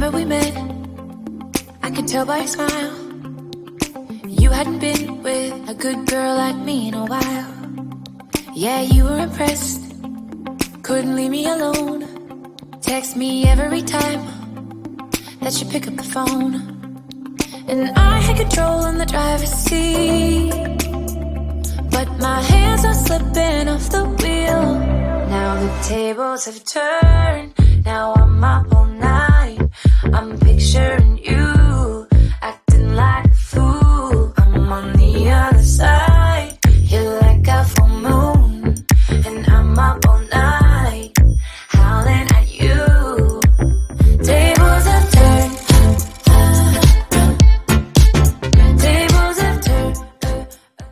summer we met, I could tell by your smile you hadn't been with a good girl like me in a while. Yeah, you were impressed, couldn't leave me alone. Text me every time that you pick up the phone. And I had control in the driver's seat, but my hands are slipping off the wheel. Now the tables have turned, now I'm up all night. I'm picturing you acting like a fool. I'm on the other side.